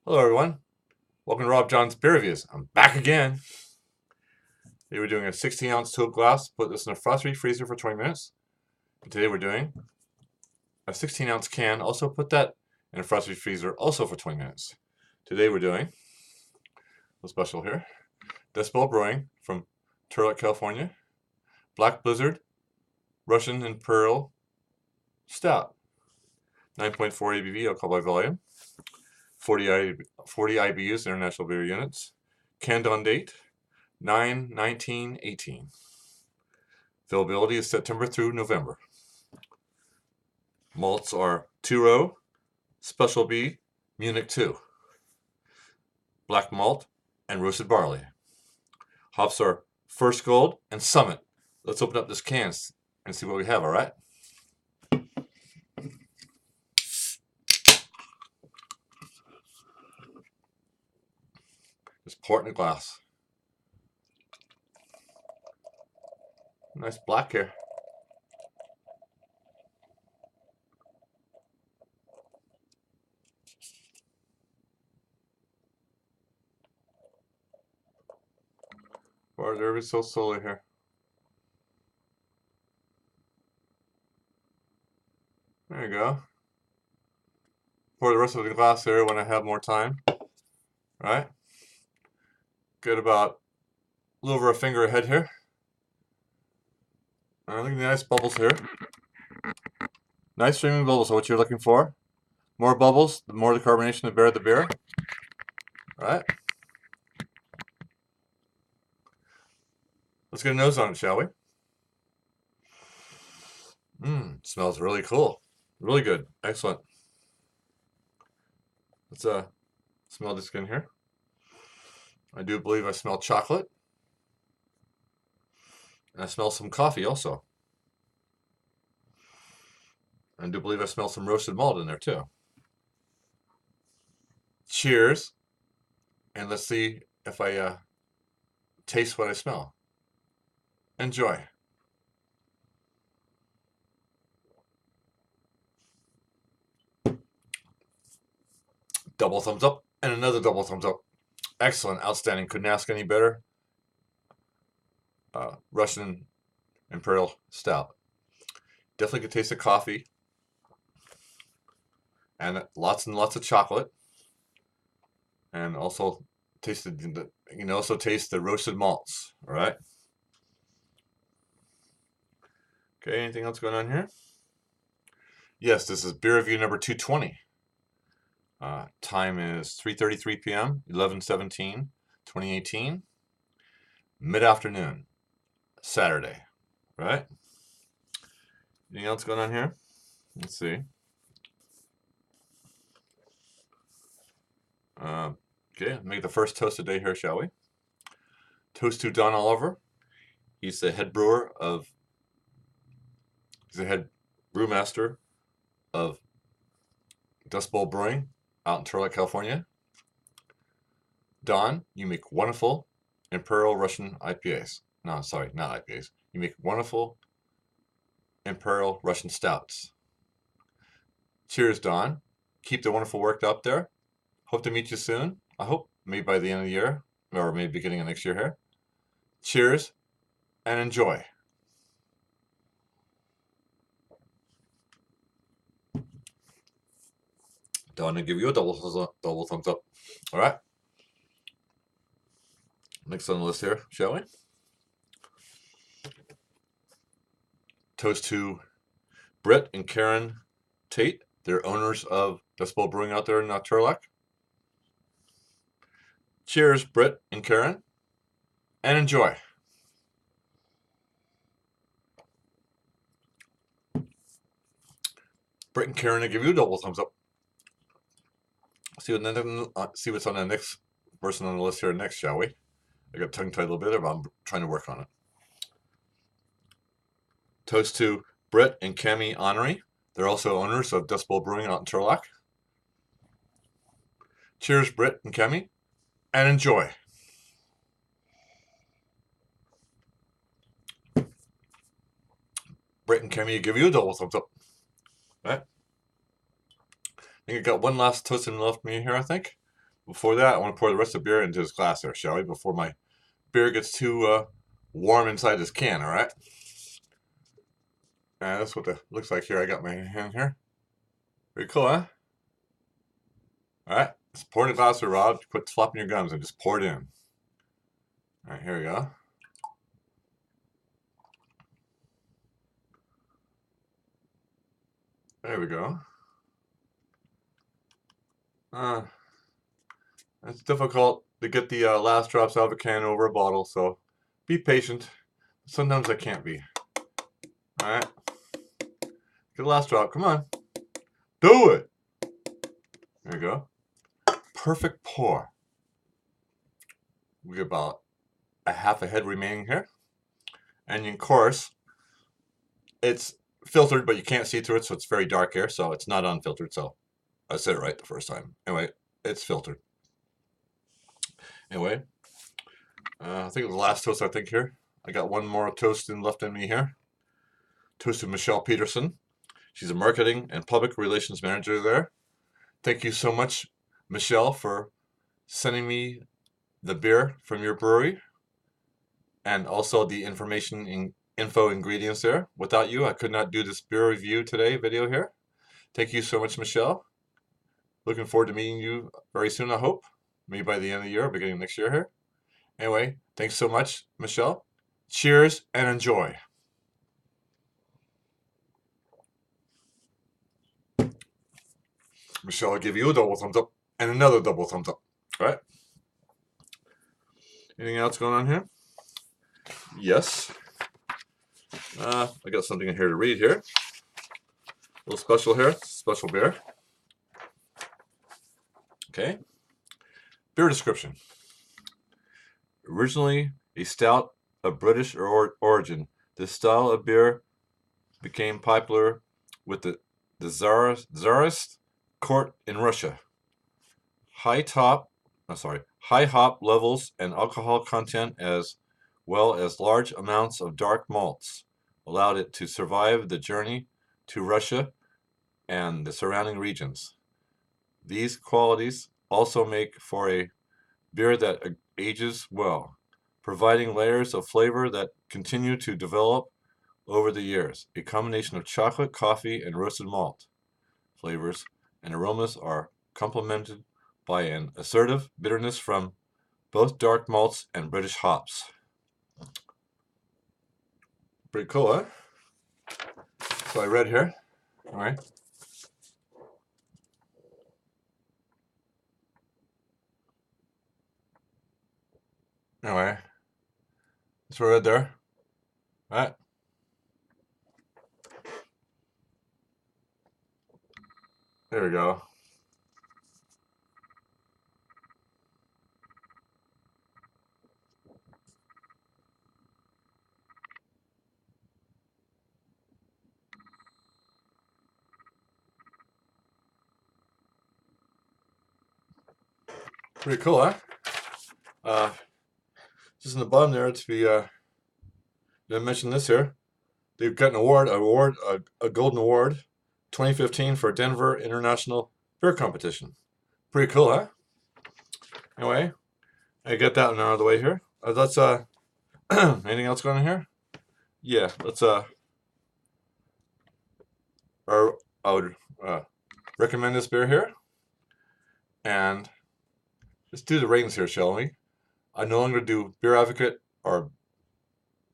Hello everyone, welcome to Rob John's Beer Reviews. I'm back again. Today we're doing a 16-ounce tote glass, put this in a frost-free freezer for 20 minutes. And today we're doing a 16-ounce can, also put that in a frost-free freezer also for 20 minutes. Today we're doing a special here, Decibel Brewing from Turlock, California, Black Blizzard Russian Imperial Stout, 9.4 ABV alcohol by volume, 40 IBUs, International Beer Units, canned on date 9/19/18. Availability is September through November. Malts are 2-row, Special B, Munich 2, black malt, and roasted barley. Hops are First Gold and Summit. Let's open up this can and see what we have, all right? Just pour it in a glass. Nice black here. Pour it ever so slowly here. There you go. Pour the rest of the glass there when I have more time. Right? Get about a little over a finger ahead here. Look at the nice bubbles here. Nice streaming bubbles are what you're looking for. More bubbles, the more the carbonation, the better the beer. Right? Let's get a nose on it, shall we? Smells really cool. Really good. Excellent. Let's smell this in here. I do believe I smell chocolate. And I smell some coffee also. I do believe I smell some roasted malt in there too. Cheers. And let's see if I taste what I smell. Enjoy. Double thumbs up and another double thumbs up. Excellent, outstanding. Couldn't ask any better. Russian Imperial Stout. Definitely could taste the coffee. And lots of chocolate. And also taste you can also taste the roasted malts. All right. Okay, anything else going on here? Yes, this is beer review number 220. Time is 3:33 p.m., 11/17/2018. Mid-afternoon, Saturday, right? Anything else going on here? Let's see. Okay, make the first toast today here, shall we? Toast to Don Oliver. He's the head brewmaster of Dust Bowl Brewing out in Turlock, California. Don, you make wonderful Imperial Russian IPAs. No, sorry, not IPAs. You make wonderful Imperial Russian Stouts. Cheers, Don. Keep the wonderful work up there. Hope to meet you soon. I hope maybe by the end of the year, or maybe beginning of next year here. Cheers and enjoy. Don, I give you a double thumbs up. All right. Next on the list here, shall we? Toast to Brett and Karen Tate. They're owners of Decibel Brewing out there in Turlock. Cheers, Brett and Karen, and enjoy. Brett and Karen, I give you a double thumbs up. See what's on the next person on the list here next, shall we? I got tongue-tied a little bit, but I'm trying to work on it. Toast to Brett and Cami Honoré. They're also owners of Decibel Brewing out in Turlock. Cheers, Brett and Cami, and enjoy. Brett and Cami, give you a double thumbs up. All right. I think I got one last toast left me here, I think. before that, I want to pour the rest of the beer into this glass there, shall we? Before my beer gets too warm inside this can, all right? And that's what it looks like here. I got my hand here. Pretty cool, huh? All right, let's pour in a glass here, Rob. Quit flopping your gums and just pour it in. All right, here we go. There we go. It's difficult to get the last drops out of a can over a bottle, so be patient. Sometimes I can't be. All right. Get the last drop. Come on. Do it. There you go. Perfect pour. We got about a half a head remaining here. And of course, it's filtered, but you can't see through it, so it's very dark here, so it's not unfiltered, so I said it right the first time. Anyway, it's filtered. Anyway, I think it was the last toast, I think, here. I got one more toast left in me here. Toast to Michelle Peterson. She's a marketing and public relations manager there. Thank you so much, Michelle, for sending me the beer from your brewery and also the info ingredients there. Without you, I could not do this beer review today video here. Thank you so much, Michelle. Looking forward to meeting you very soon, I hope. Maybe by the end of the year or beginning of next year here. Anyway, thanks so much, Michelle. Cheers and enjoy. Michelle, I'll give you a double thumbs up and another double thumbs up. All right. Anything else going on here? Yes. I got something in here to read here. A little special here. Special beer. Okay. Beer description. Originally a stout of British origin, this style of beer became popular with the Tsarist court in Russia. High hop levels and alcohol content, as well as large amounts of dark malts, allowed it to survive the journey to Russia and the surrounding regions. These qualities also make for a beer that ages well, providing layers of flavor that continue to develop over the years. A combination of chocolate, coffee, and roasted malt flavors and aromas are complemented by an assertive bitterness from both dark malts and British hops. Pretty cool, huh? So I read here. All right. Anyway, that's what I read there. All right. There we go. Pretty cool, huh? Just in the bottom there, to be did I mention this here? They've got an award, a golden award, 2015 for Denver International Beer Competition. Pretty cool, huh? Anyway, I get that one out of the way here. Let's anything else going on here? Yeah, let's I would recommend this beer here, and let's do the ratings here, shall we? I no longer do Beer Advocate or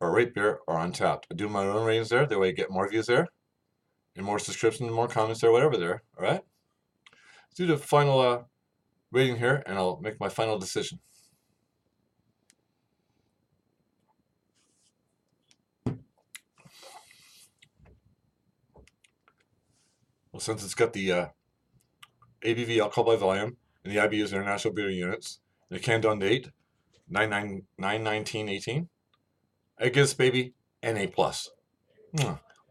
Rate Beer or Untapped. I do my own ratings there. That way I get more views there, and more subscriptions, and more comments there, whatever there. All right. Let's do the final rating here, and I'll make my final decision. Well, since it's got the ABV, alcohol by volume, and the IBUs, International Beer Units, and the can on date, 9/19/18, I give this baby an A+.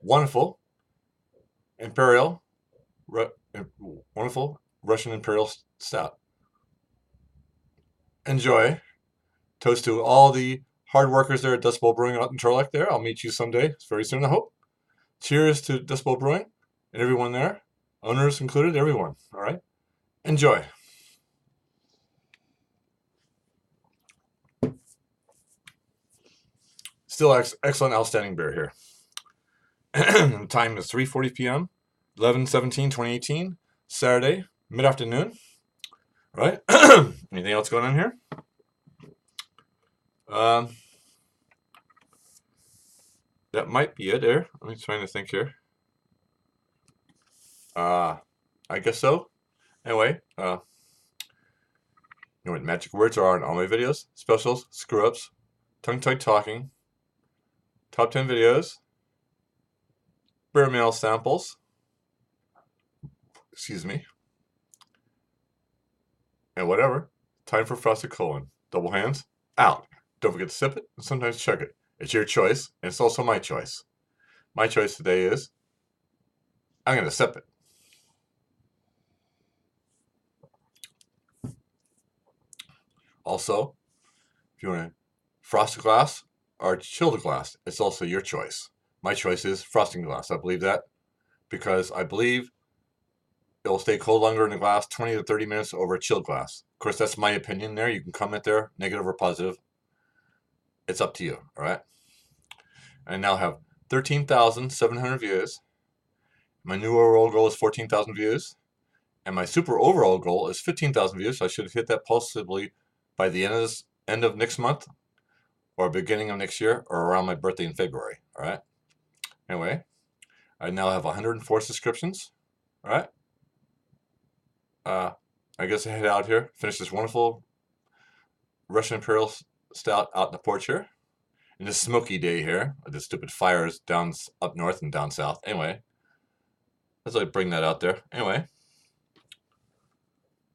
Wonderful wonderful Russian Imperial Stout. Enjoy. Toast to all the hard workers there at Dust Bowl Brewing out in Turlock there. I'll meet you someday, very soon, I hope. Cheers to Dust Bowl Brewing and everyone there, owners included, everyone. All right. Enjoy. Still excellent, outstanding beer here. The time is 3:40 p.m. 11/17/2018, Saturday, mid-afternoon. Right? Anything else going on here? That might be it there. I'm trying to think here. I guess so. Anyway, you know what magic words are on all my videos? Specials, screw-ups, tongue-tied talking, top 10 videos, beer mail samples, excuse me, and whatever. Time for frosted colon. Double hands, out. Don't forget to sip it and sometimes chug it. It's your choice, and it's also my choice. My choice today is I'm going to sip it. Also, if you want to frost a glass or chill a glass, it's also your choice. My choice is frosting glass. I believe that because I believe it will stay cold longer in the glass 20 to 30 minutes over a chilled glass. Of course, that's my opinion there. You can comment there, negative or positive. It's up to you, all right? I now have 13,700 views. My new overall goal is 14,000 views. And my super overall goal is 15,000 views. So I should hit that possibly by the end of next month or beginning of next year or around my birthday in February, all right? Anyway, I now have 104 subscriptions, all right? I guess I head out here, finish this wonderful Russian Imperial Stout out in the porch here. In this smoky day here, with the stupid fires down up north and down south. Anyway, let's like bring that out there. Anyway,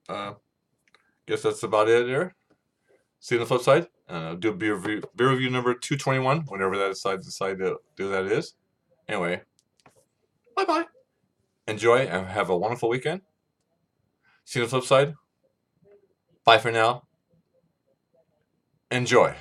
guess that's about it there. See you on the flip side. Do beer review number 221, whenever that decide to do that is. Anyway, bye-bye. Enjoy and have a wonderful weekend. See you on the flip side. Bye for now. Enjoy.